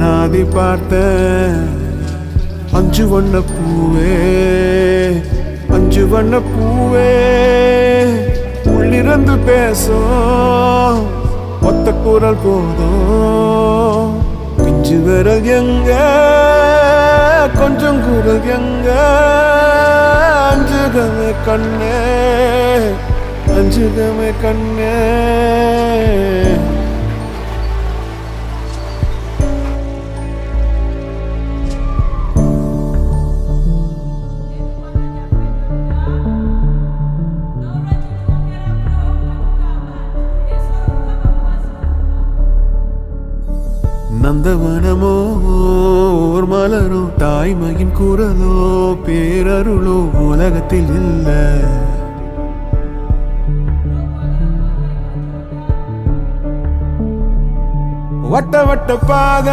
அனாதி பார்த்த அஞ்சு வண்ண பூவே, அஞ்சு வண்ண பூவே, உள்ளிருந்து பேசும் ஒத்த குரல் போதும். பிஞ்சு விரல் எங்க, கொஞ்சம் குரல் எங்க, அஞ்சுகமே கண்ணே, அஞ்சுகமே கண்ணே. நந்தவனமோ ஓர் மலரோ, தாய்மையின் குரலோ பேரருளோ உலகத்தில் இல்ல. வட்ட வட்ட பாத